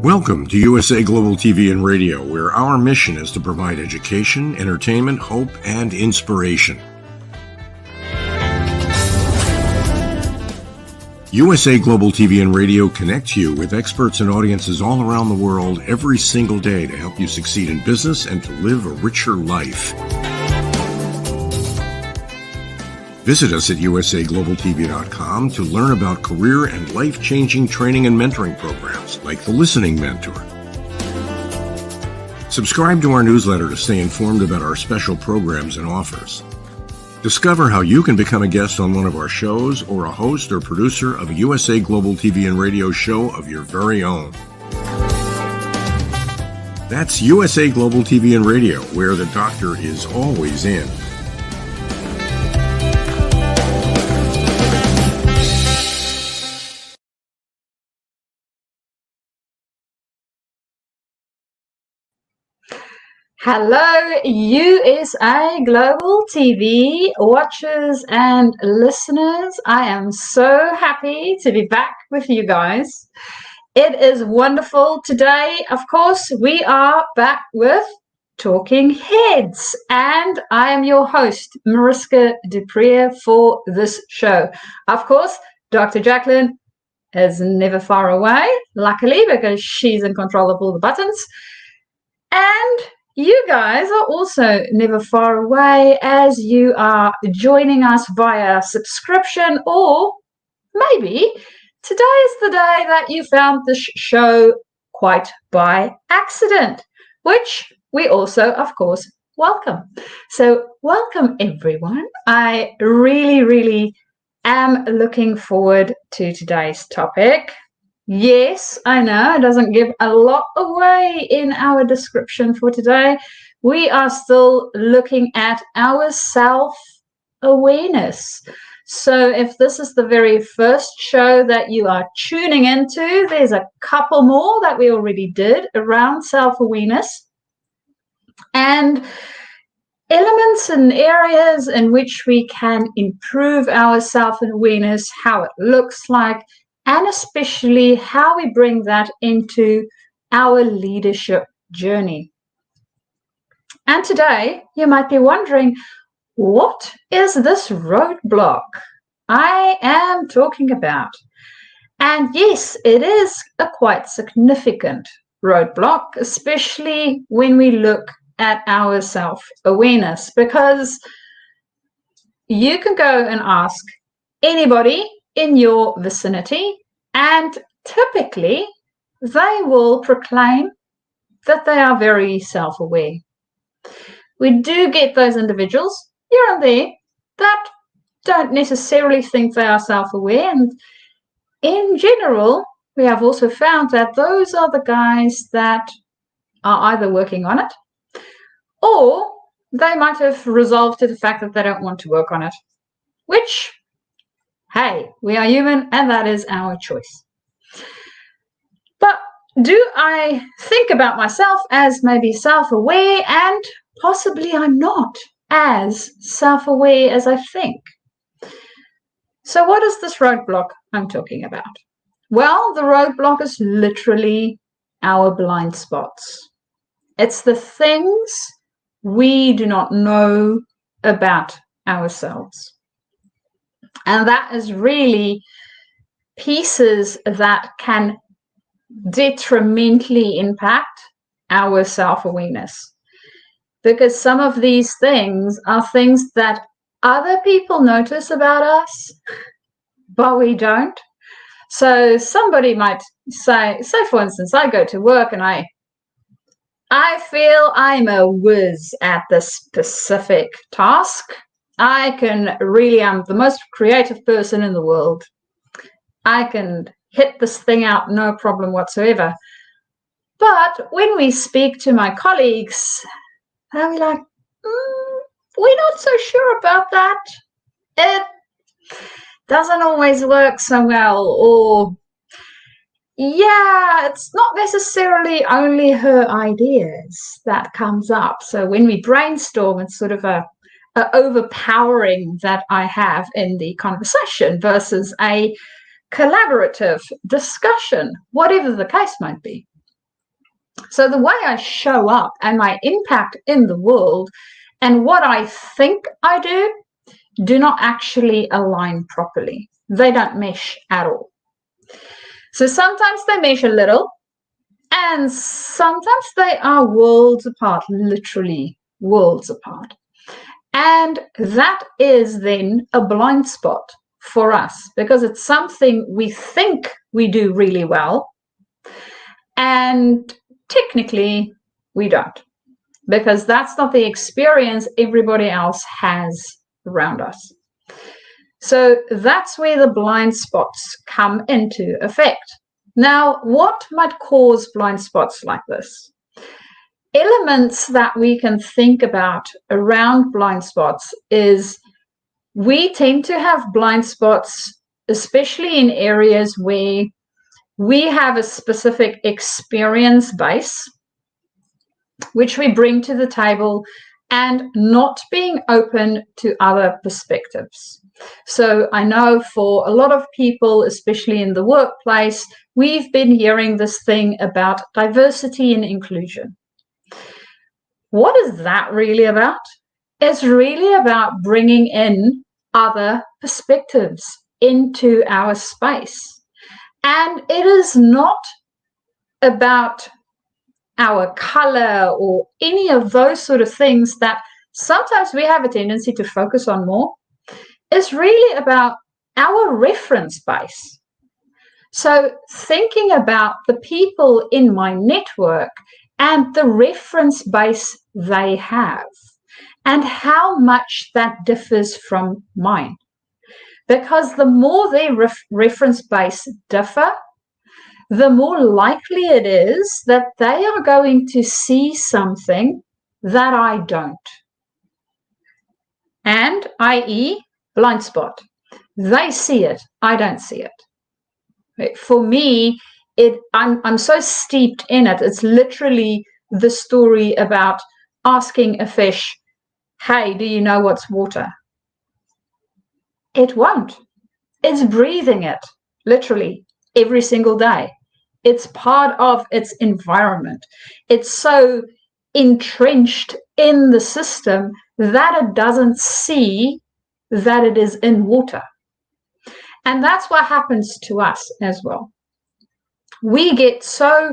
Welcome to USA Global TV and Radio, where our mission is to provide education, entertainment, hope, and inspiration. USA Global TV and Radio connects you with experts and audiences all around the world every single day to help you succeed in business and to live a richer life. Visit us at usaglobaltv.com to learn about career and life-changing training and mentoring programs like the Listening Mentor. Subscribe to our newsletter to stay informed about our special programs and offers. Discover how you can become a guest on one of our shows or a host or producer of a USA Global TV and Radio show of your very own. That's USA Global TV and Radio, where the doctor is always in. Hello, USA Global TV watchers and listeners. I am so happy to be back with you guys. It is wonderful. Today, of course, we are back with Talking Heads, and I am your host, Mariska du Preez, for this show. Of course, Dr. Jacalyn is never far away, luckily, because she's in control of all the buttons. And you guys are also never far away as you are joining us via subscription, or maybe today is the day that you found this show quite by accident, which we also, of course, welcome. So welcome, everyone. I really am looking forward to today's topic. Yes, I know it doesn't give a lot away in our description for today. We are still looking at our self-awareness. So if this is the very first show that you are tuning into, there's a couple more that we already did around self-awareness and elements and areas in which we can improve our self-awareness, how it looks like, and especially how we bring that into our leadership journey. And today, you might be wondering, what is this roadblock I am talking about? And yes, it is a quite significant roadblock, especially when we look at our self-awareness, because you can go and ask anybody in your vicinity, and typically they will proclaim that they are very self-aware. We do get those individuals here and there that don't necessarily think they are self-aware, and in general we have also found that those are the guys that are either working on it, or they might have resolved to the fact that they don't want to work on it, which, hey, we are human, and that is our choice. But do I think about myself as maybe self-aware? And possibly I'm not as self-aware as I think. So what is this roadblock I'm talking about? Well, the roadblock is literally our blind spots. It's the things we do not know about ourselves. And that is really pieces that can detrimentally impact our self-awareness. Because some of these things are things that other people notice about us, but we don't. So somebody might say, for instance, I go to work and I feel I'm a whiz at this specific task. I am the most creative person in the world. I can hit this thing out, no problem whatsoever. But when we speak to my colleagues, they'll be like, we're not so sure about that. It doesn't always work so well. Or, yeah, it's not necessarily only her ideas that comes up. So when we brainstorm, it's sort of a overpowering that I have in the conversation versus a collaborative discussion, whatever the case might be. So the way I show up and my impact in the world and what I think I do not actually align properly. They don't mesh at all. So sometimes they mesh a little, and sometimes they are worlds apart, literally worlds apart. And that is then a blind spot for us because it's something we think we do really well. And technically, we don't, because that's not the experience everybody else has around us. So that's where the blind spots come into effect. Now, what might cause blind spots like this? Elements that we can think about around blind spots is we tend to have blind spots, especially in areas where we have a specific experience base, which we bring to the table, and not being open to other perspectives. So I know for a lot of people, especially in the workplace, we've been hearing this thing about diversity and inclusion. What is that really about? It's really about bringing in other perspectives into our space. And it is not about our color or any of those sort of things that sometimes we have a tendency to focus on more. It's really about our reference base. So thinking about the people in my network and the reference base they have and how much that differs from mine. Because the more their reference base differ, the more likely it is that they are going to see something that I don't. And, i.e., blind spot. They see it, I don't see it. For me, I'm so steeped in it. It's literally the story about asking a fish, hey, do you know what's water? It won't. It's breathing it, literally, every single day. It's part of its environment. It's so entrenched in the system that it doesn't see that it is in water. And that's what happens to us as well. We get so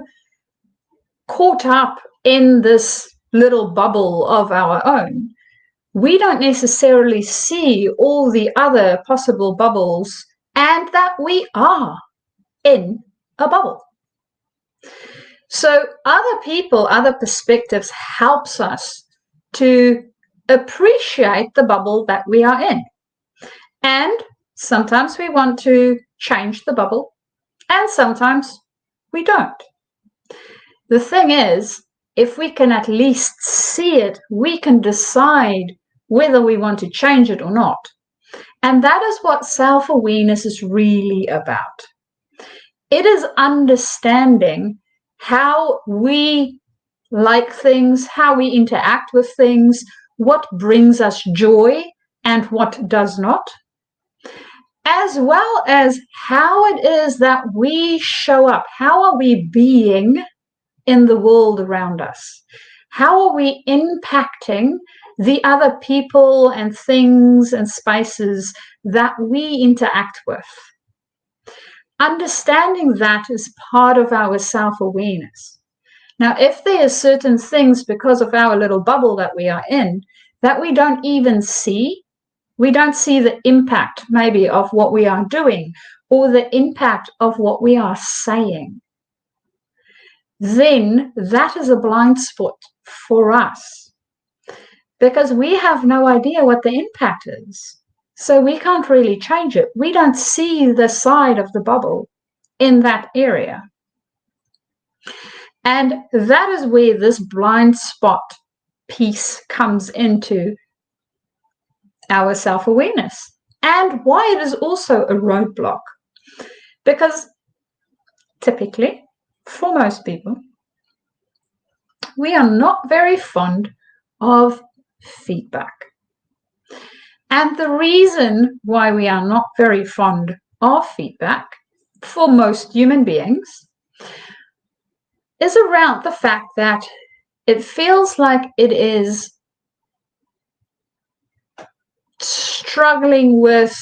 caught up in this little bubble of our own, we don't necessarily see all the other possible bubbles and that we are in a bubble. So other people, other perspectives helps us to appreciate the bubble that we are in. And sometimes we want to change the bubble and sometimes we don't. The thing is, if we can at least see it, we can decide whether we want to change it or not. And that is what self-awareness is really about. It is understanding how we like things, how we interact with things, what brings us joy and what does not, as well as how it is that we show up. How are we being in the world around us? How are we impacting the other people and things and spaces that we interact with? Understanding that is part of our self-awareness. Now, if there are certain things because of our little bubble that we are in that we don't even see, we don't see the impact maybe of what we are doing or the impact of what we are saying, then that is a blind spot for us because we have no idea what the impact is. So we can't really change it. We don't see the side of the bubble in that area. And that is where this blind spot piece comes into our self-awareness and why it is also a roadblock. Because typically, for most people, we are not very fond of feedback. And the reason why we are not very fond of feedback for most human beings is around the fact that it feels like it is struggling with,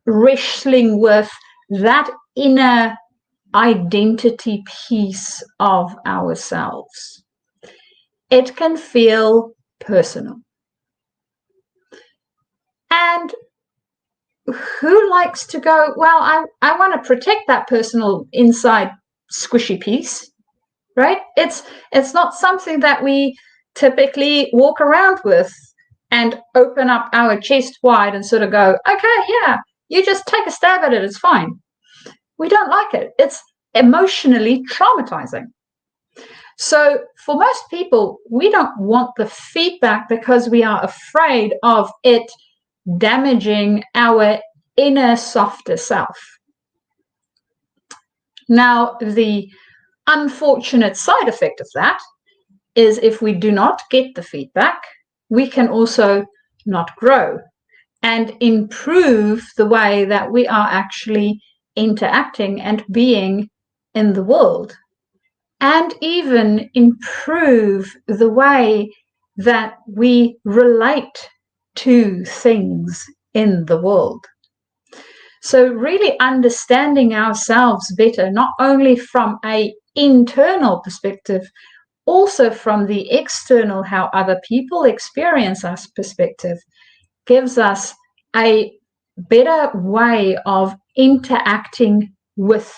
wrestling with that inner identity piece of ourselves. It can feel personal. And who likes to go, well, I want to protect that personal inside squishy piece, right? It's not something that we typically walk around with and open up our chest wide and sort of go, okay, yeah, you just take a stab at it, it's fine. We don't like it. It's emotionally traumatizing. So for most people, we don't want the feedback because we are afraid of it damaging our inner softer self. Now, the unfortunate side effect of that is if we do not get the feedback, we can also not grow and improve the way that we are actually interacting and being in the world, and even improve the way that we relate to things in the world. So really understanding ourselves better, not only from an internal perspective, also from the external, how other people experience us perspective, gives us a better way of interacting with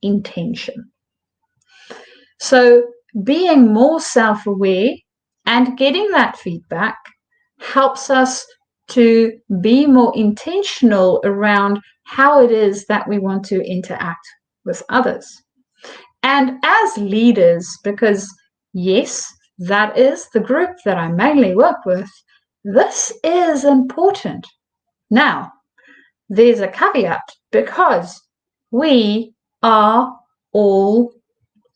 intention. So being more self-aware and getting that feedback helps us to be more intentional around how it is that we want to interact with others. And as leaders, because yes, that is the group that I mainly work with, this is important. Now, there's a caveat, because we are all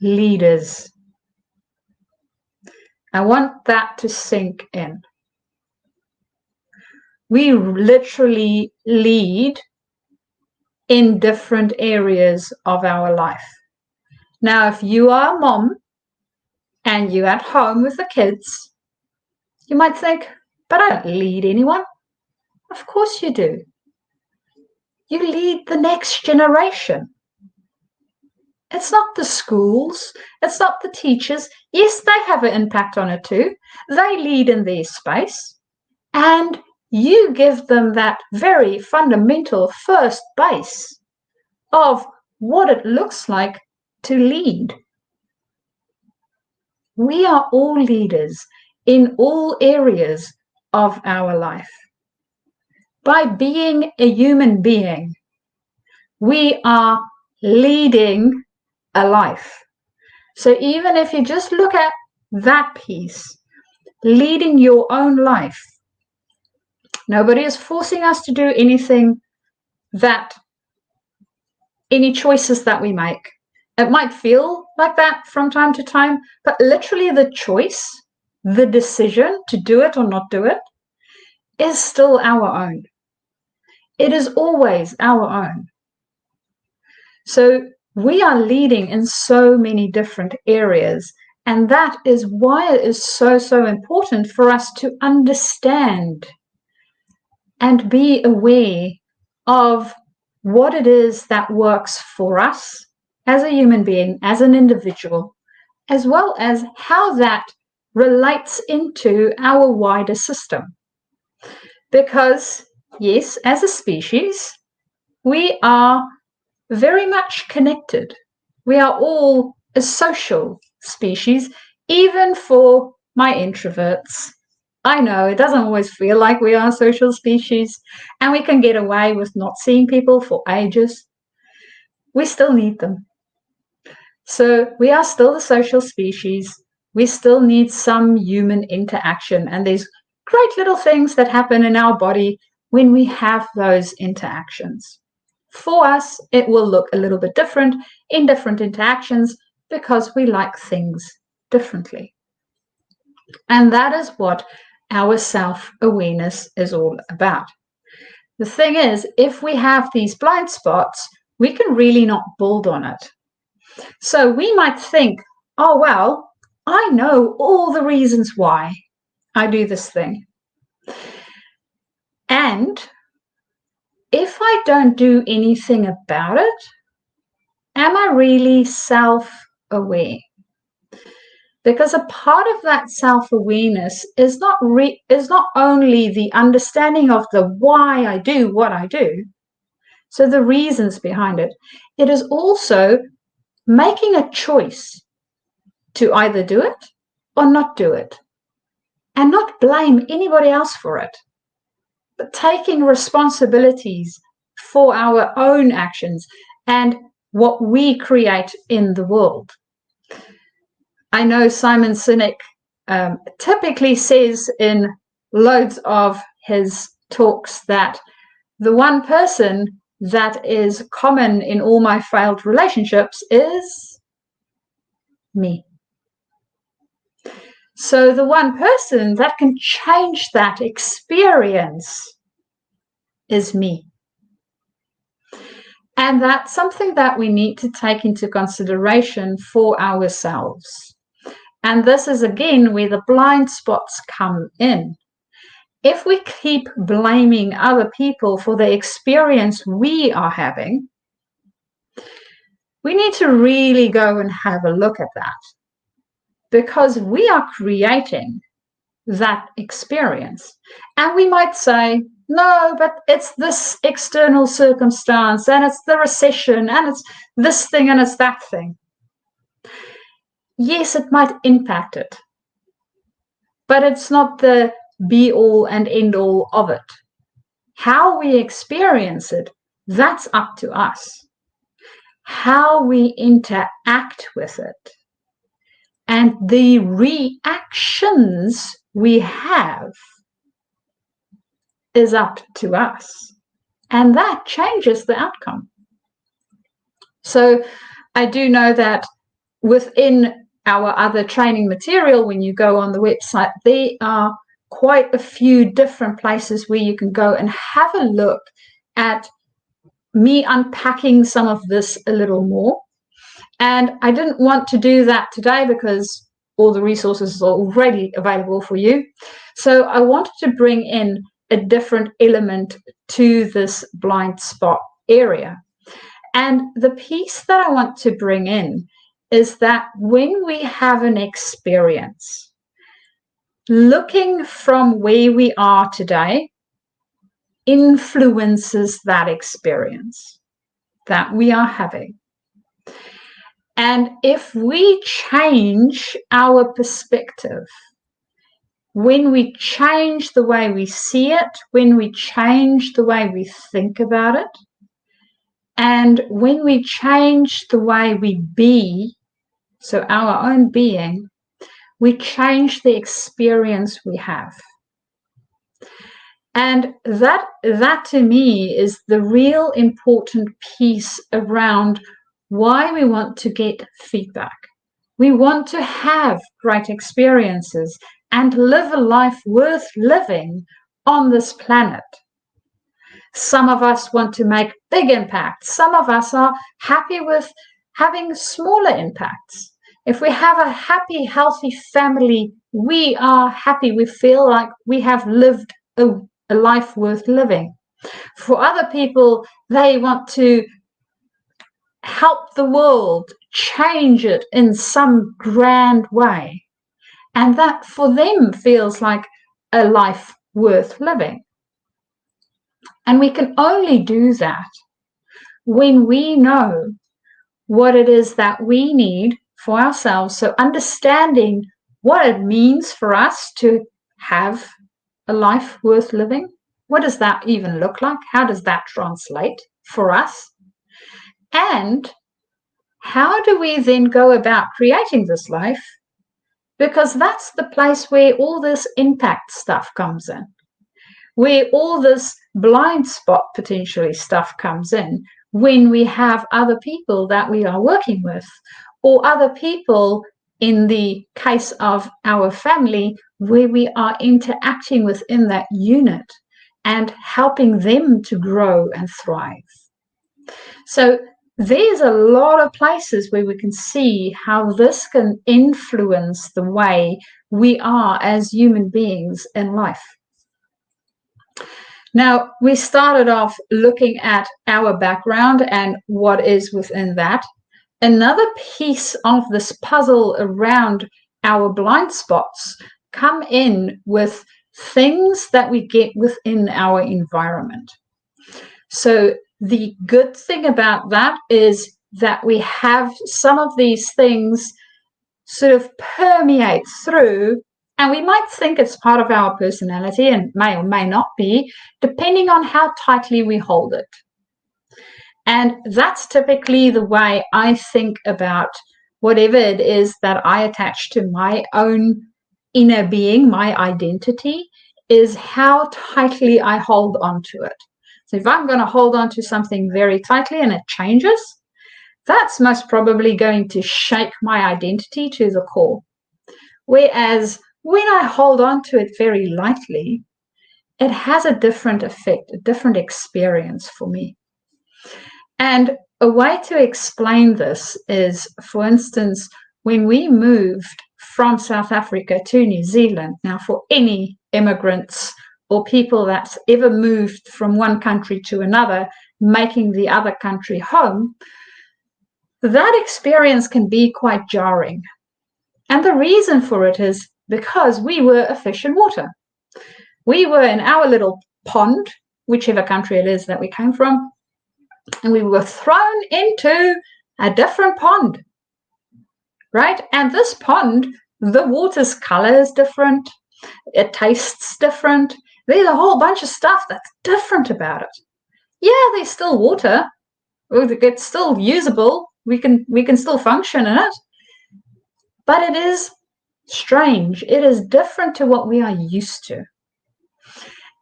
leaders. I want that to sink in. We literally lead in different areas of our life. Now, if you are a mom and you're at home with the kids, you might think, but I don't lead anyone. Of course you do. You lead the next generation. It's not the schools, it's not the teachers. Yes, they have an impact on it too. They lead in their space, and you give them that very fundamental first base of what it looks like to lead. We are all leaders in all areas of our life. By being a human being, we are leading a life. So even if you just look at that piece, leading your own life, nobody is forcing us to do anything, that any choices that we make. It might feel like that from time to time, but literally the choice, the decision to do it or not do it, is still our own. It is always our own. So we are leading in so many different areas, and that is why it is so, so important for us to understand and be aware of what it is that works for us as a human being, as an individual, as well as how that relates into our wider system. Because, yes, as a species, we are very much connected. We are all a social species, even for my introverts. I know it doesn't always feel like we are a social species, and we can get away with not seeing people for ages. We still need them. So we are still a social species. We still need some human interaction, and there's great little things that happen in our body when we have those interactions. For us, it will look a little bit different in different interactions because we like things differently. And that is what our self-awareness is all about. The thing is, if we have these blind spots, we can really not build on it. So we might think, oh, well, I know all the reasons why I do this thing. And if I don't do anything about it, am I really self-aware? Because a part of that self-awareness is not only the understanding of the why I do what I do, so the reasons behind it. It is also making a choice to either do it or not do it, and not blame anybody else for it, but taking responsibilities for our own actions and what we create in the world. I know Simon Sinek typically says in loads of his talks that the one person that is common in all my failed relationships is me. So the one person that can change that experience is me. And that's something that we need to take into consideration for ourselves. And this is, again, where the blind spots come in. If we keep blaming other people for the experience we are having, we need to really go and have a look at that, because we are creating that experience. And we might say, no, but it's this external circumstance, and it's the recession, and it's this thing, and it's that thing. Yes, it might impact it, but it's not the be-all and end-all of it. How we experience it, that's up to us. How we interact with it and the reactions we have is up to us. And that changes the outcome. So I do know that within our other training material, when you go on the website, there are quite a few different places where you can go and have a look at me unpacking some of this a little more. And I didn't want to do that today because all the resources are already available for you. So I wanted to bring in a different element to this blind spot area. And the piece that I want to bring in is that when we have an experience, looking from where we are today influences that experience that we are having. And if we change our perspective, when we change the way we see it, when we change the way we think about it, and when we change the way we be, so our own being, we change the experience we have. And that to me is the real important piece around why we want to get feedback. We want to have great experiences and live a life worth living on this planet. Some of us want to make big impacts. Some of us are happy with having smaller impacts. If we have a happy, healthy family, we are happy. We feel like we have lived a life worth living. For other people, they want to help the world, change it in some grand way. And that for them feels like a life worth living. And we can only do that when we know what it is that we need for ourselves. So understanding what it means for us to have a life worth living. What does that even look like? How does that translate for us? And how do we then go about creating this life? Because that's the place where all this impact stuff comes in, where all this blind spot potentially stuff comes in, when we have other people that we are working with, or other people in the case of our family, where we are interacting within that unit and helping them to grow and thrive. So there's a lot of places where we can see how this can influence the way we are as human beings in life. Now, we started off looking at our background and what is within that. Another piece of this puzzle around our blind spots come in with things that we get within our environment. So the good thing about that is that we have some of these things sort of permeate through, and we might think it's part of our personality and may or may not be, depending on how tightly we hold it. And that's typically the way I think about whatever it is that I attach to my own inner being, my identity, is how tightly I hold on to it. So if I'm going to hold on to something very tightly and it changes, that's most probably going to shake my identity to the core. Whereas when I hold on to it very lightly, it has a different effect, a different experience for me. And a way to explain this is, for instance, when we moved from South Africa to New Zealand, now for any immigrants or people that's ever moved from one country to another, making the other country home, that experience can be quite jarring. And the reason for it is because we were a fish in water. We were in our little pond, whichever country it is that we came from, and we were thrown into a different pond, right? And this pond, the water's color is different. It tastes different. There's a whole bunch of stuff that's different about it. Yeah, there's still water. It's still usable. We can still function in it. But it is strange. It is different to what we are used to.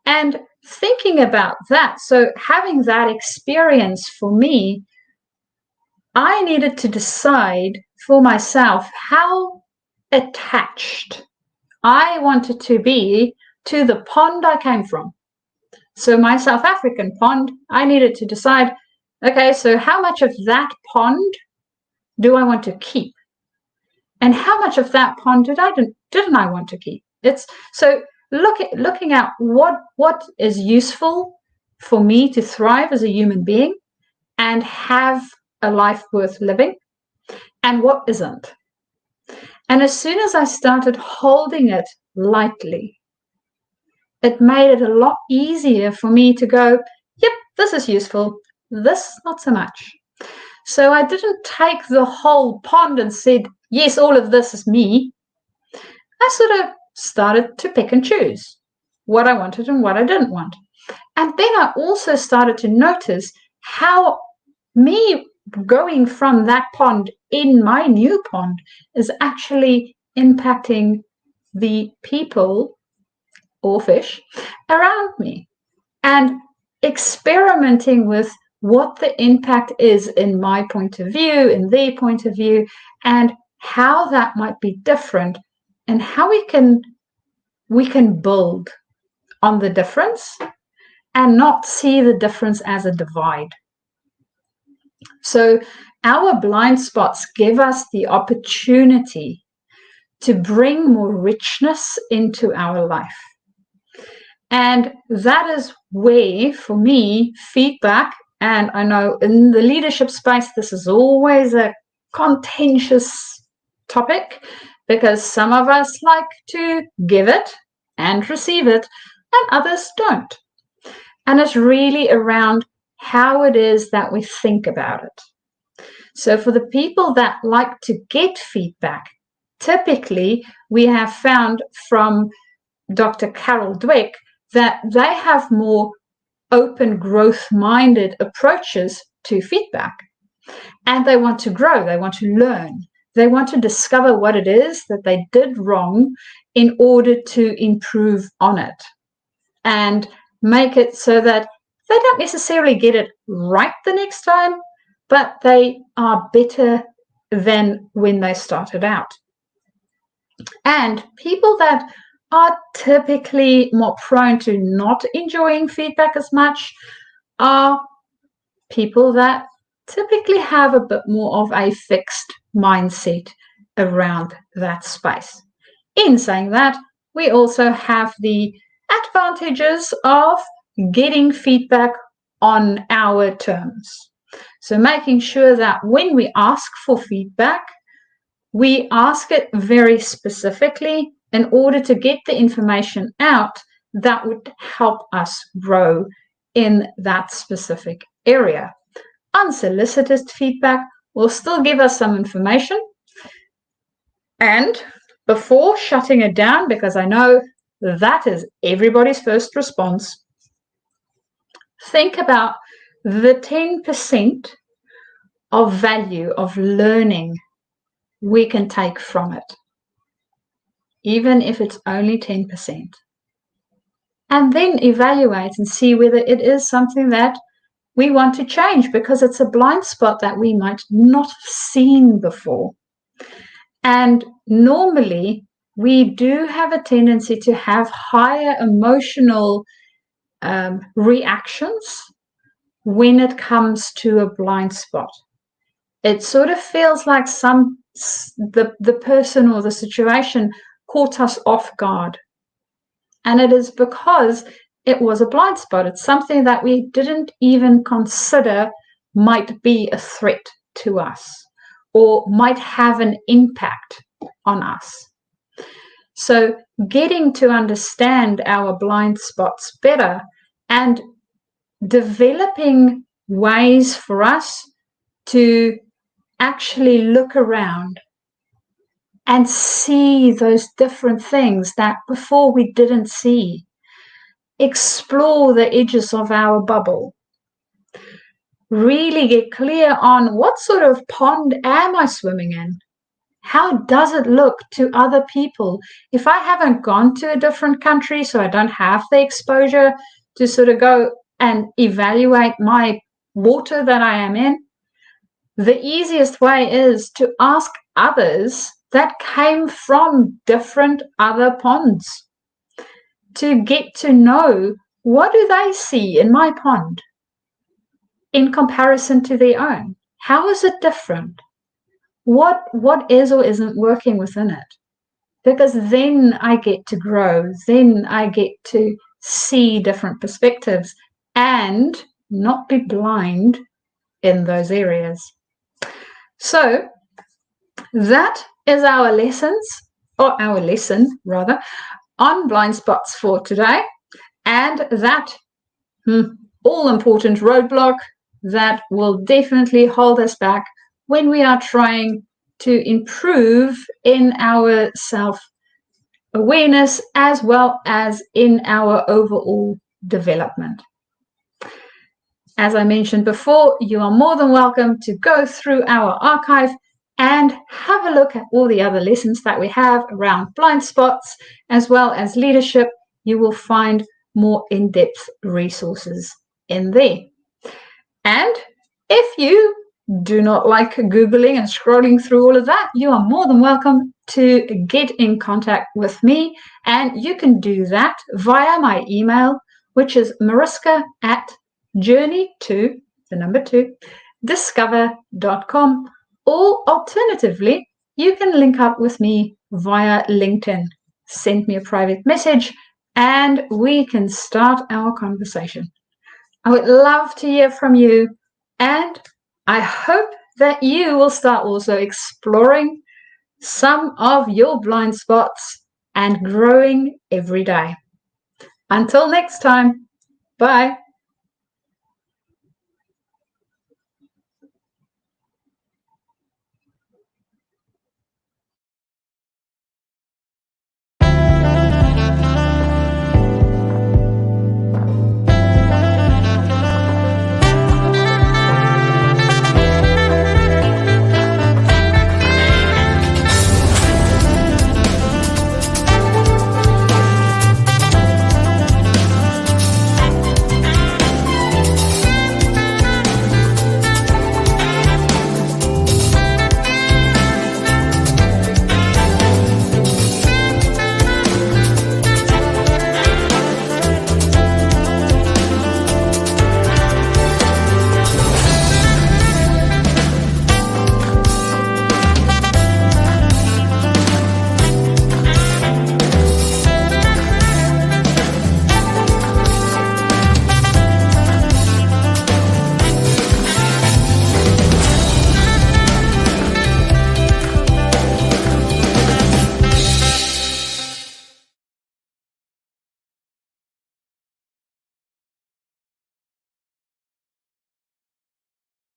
And thinking about that, so having that experience for me, I needed to decide for myself how attached I wanted to be to the pond I came from. So my South African pond, I needed to decide, okay, so how much of that pond do I want to keep? And how much of that pond didn't I want to keep? It's so looking at what is useful for me to thrive as a human being and have a life worth living, and what isn't. And as soon as I started holding it lightly, it made it a lot easier for me to go, yep, this is useful, this not so much. So I didn't take the whole pond and said, yes, all of this is me. I sort of started to pick and choose what I wanted and what I didn't want. And then I also started to notice how me going from that pond in my new pond is actually impacting the people or fish around me, and experimenting with what the impact is in my point of view, in their point of view, and how that might be different, and how we can build on the difference and not see the difference as a divide. So our blind spots give us the opportunity to bring more richness into our life. And that is where, for me, feedback, and I know in the leadership space, this is always a contentious topic, because some of us like to give it and receive it, and others don't. And it's really around how it is that we think about it. So for the people that like to get feedback, typically we have found from Dr. Carol Dweck that they have more open, growth-minded approaches to feedback. And they want to grow, they want to learn, they want to discover what it is that they did wrong in order to improve on it and make it so that they don't necessarily get it right the next time, but they are better than when they started out. And people that are typically more prone to not enjoying feedback as much are people that typically have a bit more of a fixed mindset around that space. In saying that, we also have the advantages of getting feedback on our terms. So making sure that when we ask for feedback, we ask it very specifically in order to get the information out that would help us grow in that specific area. Unsolicited feedback will still give us some information. And before shutting it down, because I know that is everybody's first response, think about the 10% of value of learning we can take from it, even if it's only 10%. And then evaluate and see whether it is something that we want to change, because it's a blind spot that we might not have seen before. And normally, we do have a tendency to have higher emotional reactions when it comes to a blind spot. It sort of feels like the person or the situation caught us off guard. And it is because it was a blind spot. It's something that we didn't even consider might be a threat to us or might have an impact on us. So getting to understand our blind spots better and developing ways for us to actually look around and see those different things that before we didn't see. Explore the edges of our bubble. Really get clear on what sort of pond am I swimming in? How does it look to other people? If I haven't gone to a different country, so I don't have the exposure to sort of go and evaluate my water that I am in, the easiest way is to ask others that came from different other ponds to get to know, what do they see in my pond in comparison to their own? How is it different? What is or isn't working within it? Because then I get to grow, then I get to see different perspectives and not be blind in those areas. So that is our lesson on blind spots for today, and that all-important roadblock that will definitely hold us back when we are trying to improve in our self-awareness as well as in our overall development. As I mentioned before, you are more than welcome to go through our archive and have a look at all the other lessons that we have around blind spots as well as leadership. You will find more in-depth resources in there. And if you do not like Googling and scrolling through all of that, you are more than welcome to get in contact with me. And you can do that via my email, which is mariska@journey2discover.com. Or alternatively, you can link up with me via LinkedIn. Send me a private message and we can start our conversation. I would love to hear from you, and I hope that you will start also exploring some of your blind spots and growing every day. Until next time, bye.